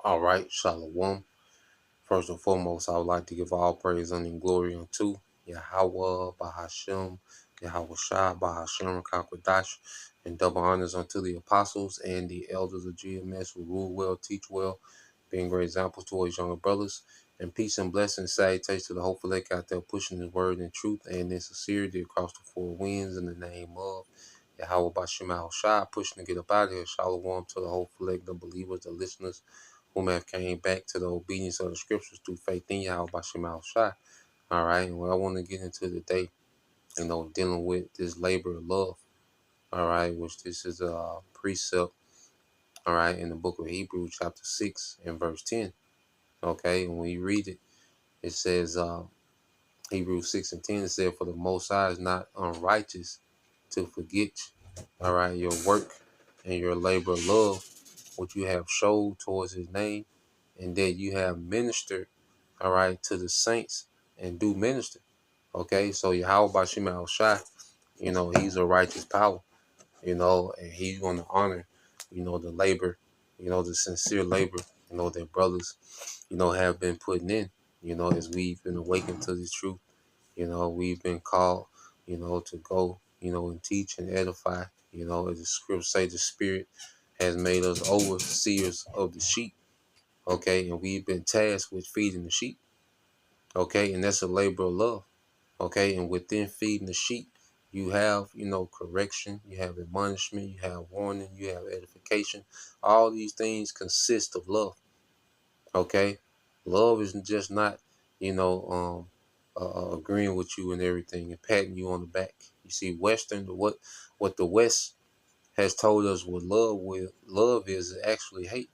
All right, Shalom. First and foremost, I would like to give all praise and glory unto Yahweh, Bahashem, Yahweh Shai, Bahashem, Kakwadash, and double honors unto the apostles and the elders of GMS who rule well, teach well, being great examples to all his younger brothers. And peace and blessings, salutations to the hopeful lake out there pushing his word in truth and in sincerity across the four winds in the name of Yahweh Bashem Shai, pushing to get up out of here. Shalom to the hopeful lake, the believers, the listeners, whom have came back to the obedience of the scriptures through faith in Yahweh Bashem Shai. All right, and what I want to get into today, dealing with this labor of love. All right, which this is a precept. All right, in the book of Hebrews, chapter 6 and verse 10. Okay, and when you read it, it says, Hebrews 6 and 10, it said, "For the Most High is not unrighteous to forget, all right, your work and your labor of love, which you have showed towards his name, and that you have ministered, all right, to the saints and do minister." Okay, so Yahweh Bashim Al Shai, he's a righteous power, and he's going to honor, the labor, the sincere labor, that brothers, have been putting in, as we've been awakened to the truth. We've been called, to go, and teach and edify, as the scriptures say, the Spirit has made us overseers of the sheep. Okay, and we've been tasked with feeding the sheep. Okay, and that's a labor of love. Okay, and within feeding the sheep, you have, correction, you have admonishment, you have warning, you have edification. All these things consist of love. Okay, love is just not, agreeing with you and everything and patting you on the back. You see, what the West has told us what love is actually hate.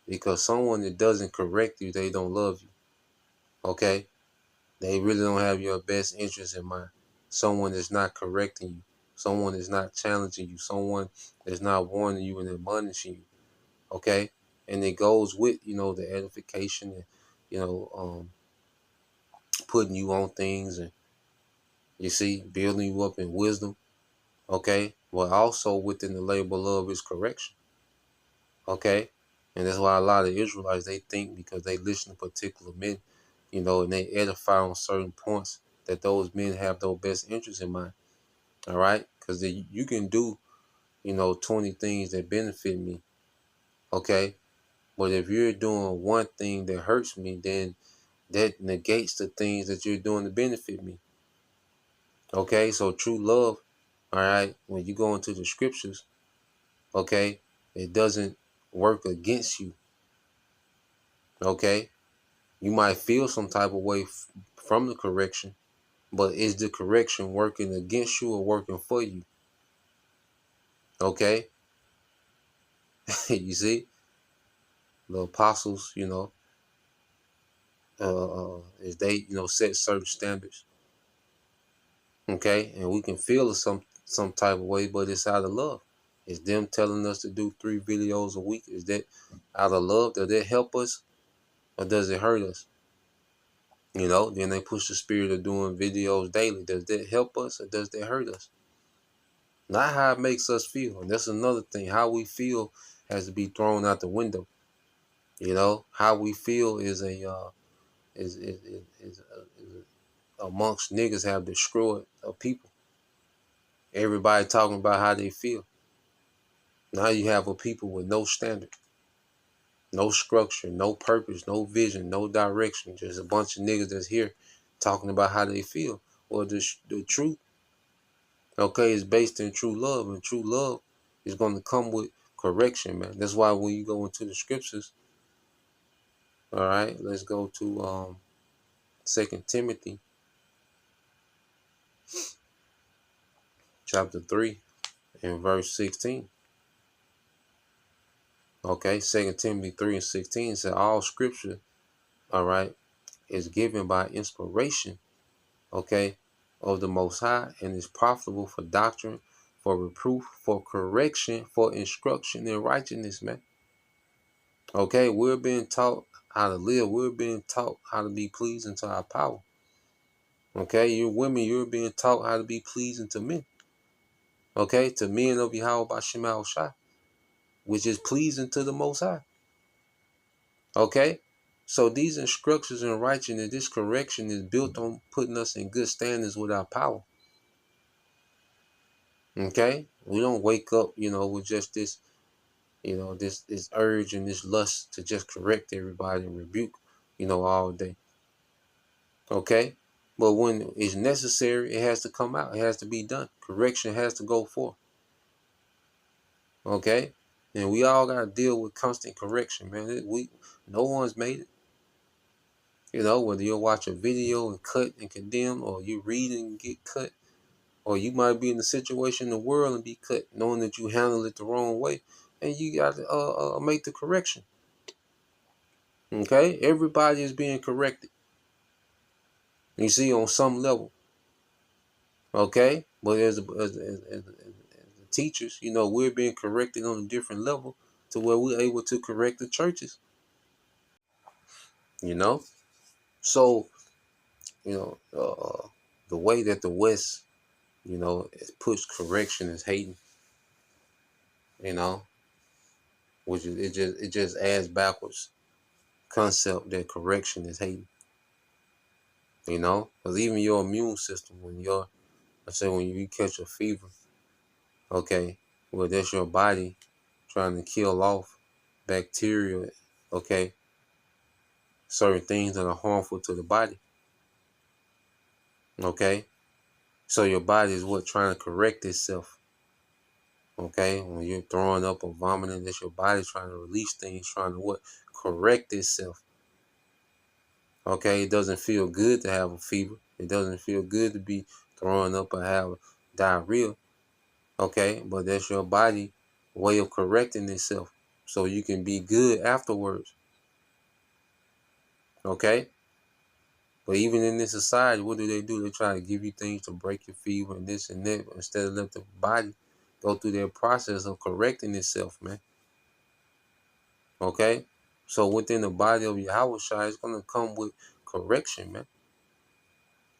Because someone that doesn't correct you, they don't love you. Okay, they really don't have your best interest in mind. Someone that's not correcting you, someone that's not challenging you, someone that's not warning you and admonishing you. Okay, and it goes with the edification and putting you on things, and you see, building you up in wisdom. Okay, but also within the labor of love is correction. Okay, and that's why a lot of Israelites, they think because they listen to particular men, and they edify on certain points, that those men have their best interests in mind. All right, because you can do 20 things that benefit me. Okay, but if you're doing one thing that hurts me, then that negates the things that you're doing to benefit me. Okay, so true love, all right, when you go into the scriptures, okay, it doesn't work against you. Okay, you might feel some type of way from the correction, but is the correction working against you or working for you? Okay, you see, the apostles, as they set certain standards. Okay, and we can feel some type of way, but it's out of love. It's them telling us to do 3 videos a week. Is that out of love? Does that help us or does it hurt us? Then they push the spirit of doing videos daily. Does that help us or does that hurt us? Not how it makes us feel. And that's another thing. How we feel has to be thrown out the window. How we feel is amongst niggas have destroyed a people. Everybody talking about how they feel. Now you have a people with no standard, no structure, no purpose, no vision, no direction. Just a bunch of niggas that's here talking about how they feel. Well, the truth, okay, is based in true love, and true love is going to come with correction, man. That's why when you go into the scriptures, all right, let's go to 2 Timothy chapter 3 and verse 16. Okay, 2 Timothy 3 and 16 said all scripture, all right, is given by inspiration, okay, of the Most High, and is profitable for doctrine, for reproof, for correction, for instruction in righteousness, man. Okay, we're being taught how to live. We're being taught how to be pleasing to our power. Okay, you women, you're being taught how to be pleasing to men. Okay, to men of Yahweh Bashem Al Shai. which is pleasing to the Most High. Okay? So these instructions in righteousness, this correction is built on putting us in good standings with our power. Okay? We don't wake up, with just this, this urge and this lust to just correct everybody and rebuke, all day. Okay? But when it's necessary, it has to come out. It has to be done. Correction has to go forth. Okay? And we all got to deal with constant correction, man. No one's made it. Whether you watch a video and cut and condemn, or you read and get cut, or you might be in a situation in the world and be cut, knowing that you handle it the wrong way, and you got to make the correction. Okay? Everybody is being corrected. You see, on some level. Okay? But as teachers, we're being corrected on a different level to where we're able to correct the churches. So, the way that the West, push correction is hating, which it just adds backwards concept that correction is hating, because even your immune system, when you catch a fever, okay, well, that's your body trying to kill off bacteria, okay, certain things that are harmful to the body, okay, so your body is trying to correct itself. Okay, when you're throwing up or vomiting, that's your body trying to release things, trying to correct itself. Okay, it doesn't feel good to have a fever. It doesn't feel good to be throwing up or have diarrhea. Okay, but that's your body way of correcting itself so you can be good afterwards. Okay, but even in this society, what do? They try to give you things to break your fever and this and that instead of let the body go through their process of correcting itself, man. Okay, so within the body of Yahushua, it's gonna come with correction, man.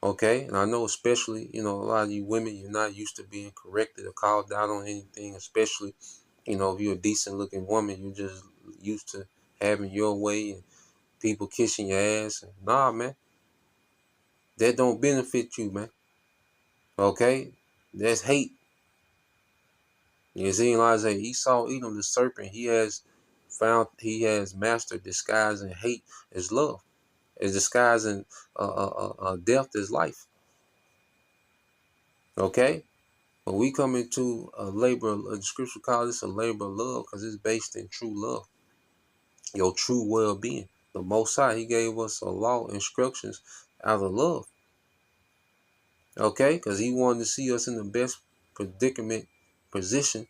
Okay, and I know especially, a lot of you women, you're not used to being corrected or called out on anything, especially, if you're a decent looking woman, you're just used to having your way and people kissing your ass. Nah, man, that don't benefit you, man. Okay, that's hate. You see, Elijah, Esau, Edom, the serpent, he has mastered disguising hate as love. Is disguising death as life. Okay? But we come into the scripture calls this a labor of love because it's based in true love. Your true well-being. The Most High, he gave us a law, instructions out of love. Okay? Because he wanted to see us in the best position.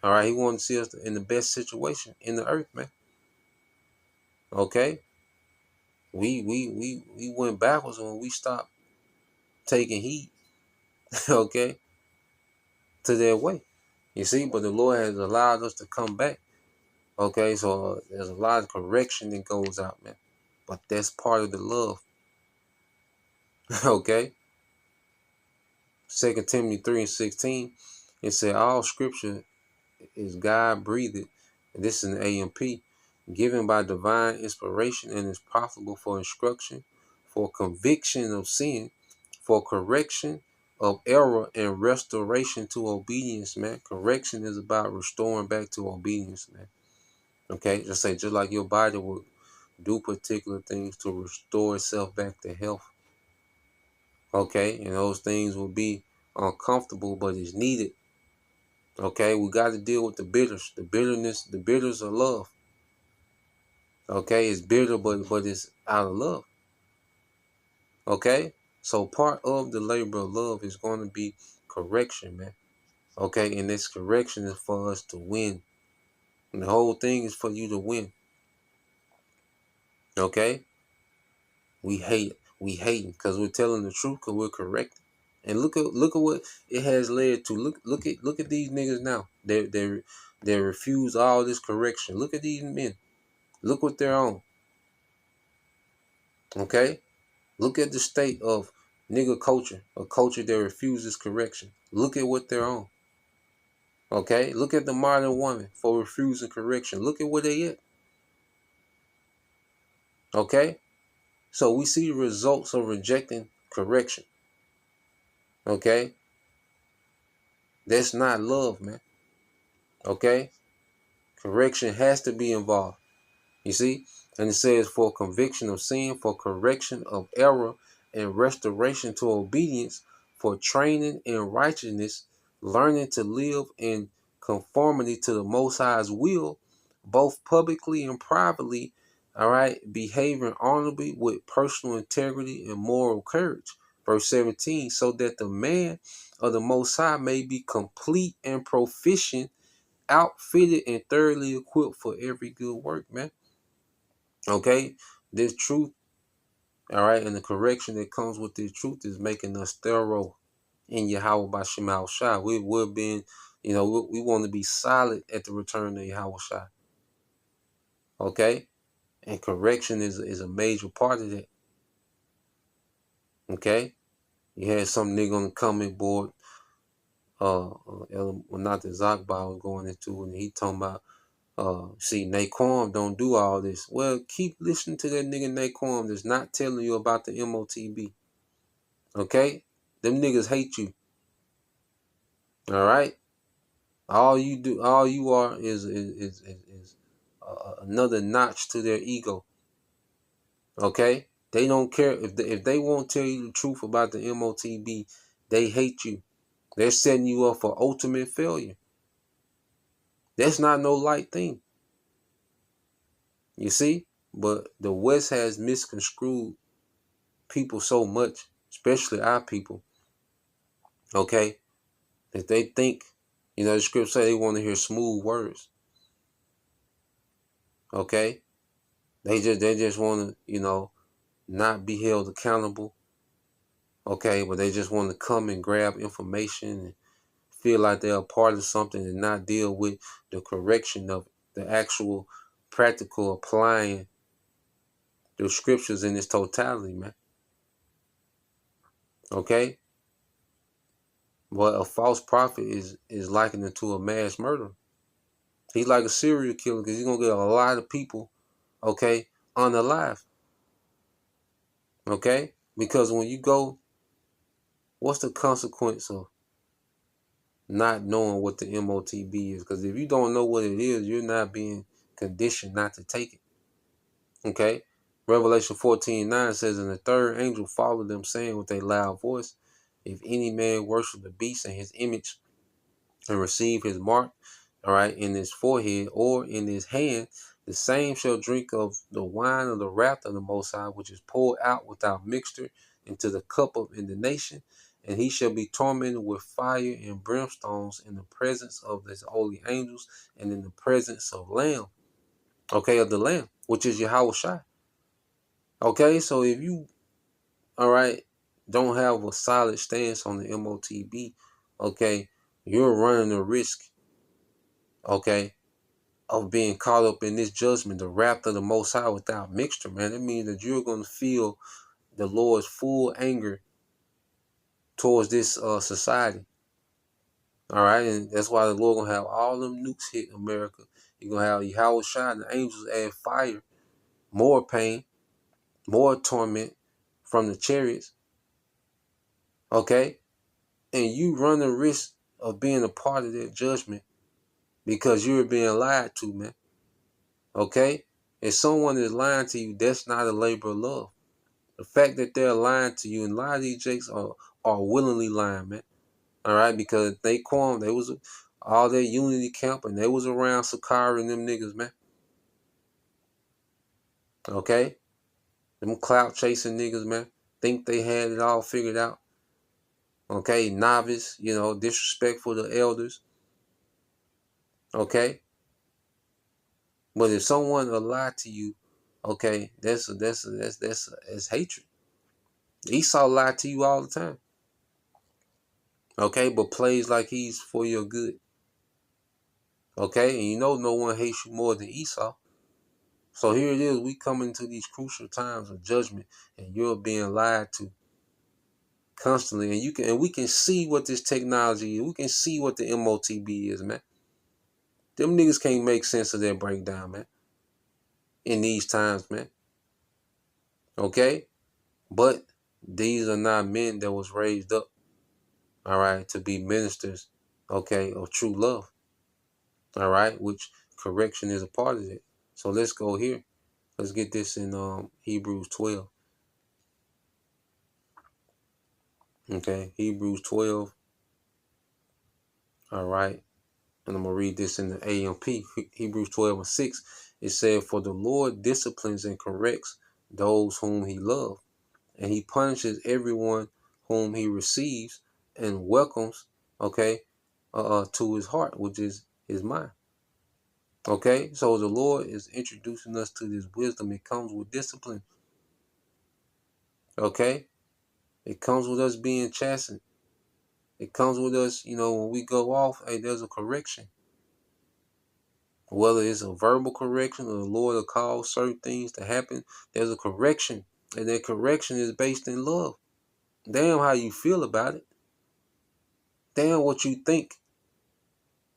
All right? He wanted to see us in the best situation in the earth, man. Okay? We went backwards when we stopped taking heed. Okay? To their way. You see, but the Lord has allowed us to come back. Okay, so there's a lot of correction that goes out, man. But that's part of the love. Okay? 2 Timothy 3:16, it said all scripture is God breathed. And this is an AMP, given by divine inspiration and is profitable for instruction, for conviction of sin, for correction of error and restoration to obedience, man. Correction is about restoring back to obedience, man. Okay, just like your body will do particular things to restore itself back to health. Okay, and those things will be uncomfortable, but it's needed. Okay, we got to deal with the bitters, the bitterness, the bitters of love. Okay, it's bitter, but it's out of love. Okay, so part of the labor of love is going to be correction, man. Okay, and this correction is for us to win. And the whole thing is for you to win. Okay, we hate because we're telling the truth, because we're correcting. And look at what it has led to. Look at these niggas now. They refuse all this correction. Look at these men. Look what they're on. Okay? Look at the state of nigga culture, a culture that refuses correction. Look at what they're on. Okay, look at the modern woman for refusing correction. Look at where they at. Okay, so we see the results of rejecting correction. Okay, that's not love, man. Okay, correction has to be involved. You see? And it says, for conviction of sin, for correction of error, and restoration to obedience, for training in righteousness, learning to live in conformity to the Most High's will, both publicly and privately, all right, behaving honorably with personal integrity and moral courage. Verse 17, so that the man of the Most High may be complete and proficient, outfitted and thoroughly equipped for every good work, man. Okay, this truth, all right, and the correction that comes with this truth is making us thorough in Yahweh by Shemal Shai. We're being, we want to be solid at the return of Yahweh Shai. Okay, and correction is a major part of that. Okay, you had some nigga on the comment board, not the Zachbar was going into, and he talking about, see, Naquan don't do all this. Well, keep listening to that nigga Naquan that's not telling you about the MOTB. Okay? Them niggas hate you. All right? All you are is another notch to their ego. Okay? They don't care if they won't tell you the truth about the MOTB, they hate you. They're setting you up for ultimate failure. That's not no light thing. You see? But the West has misconstrued people so much, especially our people, okay, that they think, the scripture say they want to hear smooth words, okay. They just want to, not be held accountable, okay, but they just want to come and grab information and feel like they're a part of something and not deal with the correction of the actual practical applying the scriptures in its totality, man. Okay. But a false prophet is likened to a mass murderer. He's like a serial killer because he's gonna get a lot of people, okay, unalive. Okay? Because when you go, what's the consequence of not knowing what the MOTB is? Because if you don't know what it is, you're not being conditioned not to take it. Okay? Revelation 14:9 says, and the third angel followed them, saying with a loud voice, if any man worship the beast and his image and receive his mark, all right, in his forehead or in his hand, the same shall drink of the wine of the wrath of the Most High, which is poured out without mixture into the cup of indignation, and he shall be tormented with fire and brimstones in the presence of his holy angels and in the presence of Lamb, okay, of the Lamb, which is Yahweh Shai. Okay, so if you, all right, don't have a solid stance on the MOTB, okay, you're running a risk, okay, of being caught up in this judgment, the wrath of the Most High without mixture, man. It means that you're going to feel the Lord's full anger towards this society. All right, and that's why the Lord going to have all them nukes hit America. You're going to have Yahweh Shai and the angels add fire, more pain, more torment from the chariots. Okay, and you run the risk of being a part of that judgment because you're being lied to, man. Okay, if someone is lying to you, that's not a labor of love. The fact that they're lying to you, and a lot of these jakes are willingly lying, man. All right, because they was all their unity camp, and they was around Sakari and them niggas, man. Okay, them clout chasing niggas, man. Think they had it all figured out. Okay, novice, disrespectful to elders. Okay, but if someone will lie to you, okay, that's hatred. Esau lied to you all the time. Okay, but plays like he's for your good. Okay, and no one hates you more than Esau. So here it is, we come into these crucial times of judgment, and you're being lied to. constantly, and we can see what this technology is. We can see what the MOTB is, man. Them niggas can't make sense of that breakdown, man. In these times, man. Okay? But these are not men that was raised up, all right, to be ministers, okay, of true love. All right, which correction is a part of it. So let's go here. Let's get this in Hebrews 12. Okay, Hebrews 12. All right. And I'm going to read this in the AMP, Hebrews 12:6. It said, "For the Lord disciplines and corrects those whom he loves, and he punishes everyone whom he receives and welcomes, okay, to his heart, which is his mind." Okay, so the Lord is introducing us to this wisdom. It comes with discipline. Okay, it comes with us being chastened. It comes with us, when we go off, hey, there's a correction. Whether it's a verbal correction or the Lord will cause certain things to happen, there's a correction. And that correction is based in love. Damn how you feel about it. Damn what you think.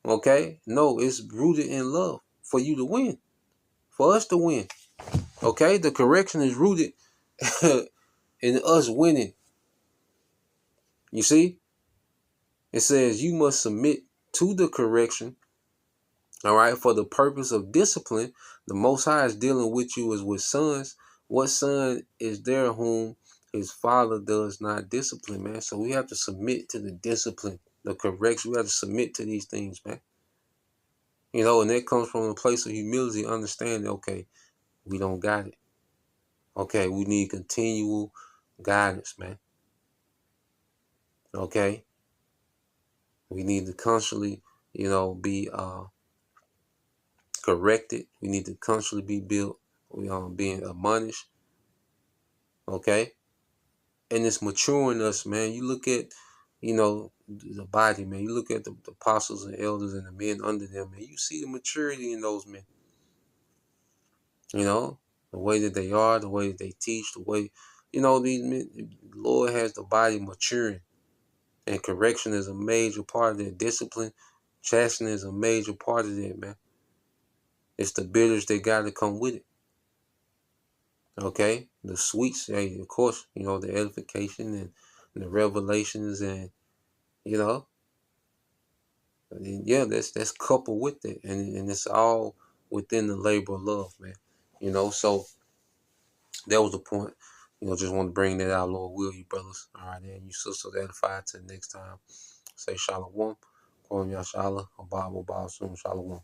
Okay? No, it's rooted in love for you to win. For us to win. Okay? The correction is rooted in us winning. You see? It says you must submit to the correction. All right, for the purpose of discipline. The Most High is dealing with you as with sons. What son is there whom his father does not discipline, man? So we have to submit to the discipline, the correction. We have to submit to these things, man. And that comes from a place of humility, understanding, okay, we don't got it. Okay, we need continual guidance, man. Okay, we need to constantly, be corrected. We need to constantly be built. We are being admonished. Okay, and it's maturing us, man. You look at, the body, man. You look at the apostles and elders and the men under them, man. You see the maturity in those men. The way that they are, the way that they teach, the way, these men. The Lord has the body maturing, and correction is a major part of that. Discipline, chastening is a major part of that, man. It's the bitters that got to come with it. Okay, the sweets, hey, of course, the edification and the revelations, and yeah, that's coupled with it, and it's all within the labor of love, man. So that was the point. Just want to bring that out, Lord will you, brothers. All right, and you sisters edified. Till next time. Say shalom, Kwam Yashala, Abba Soon, shalom.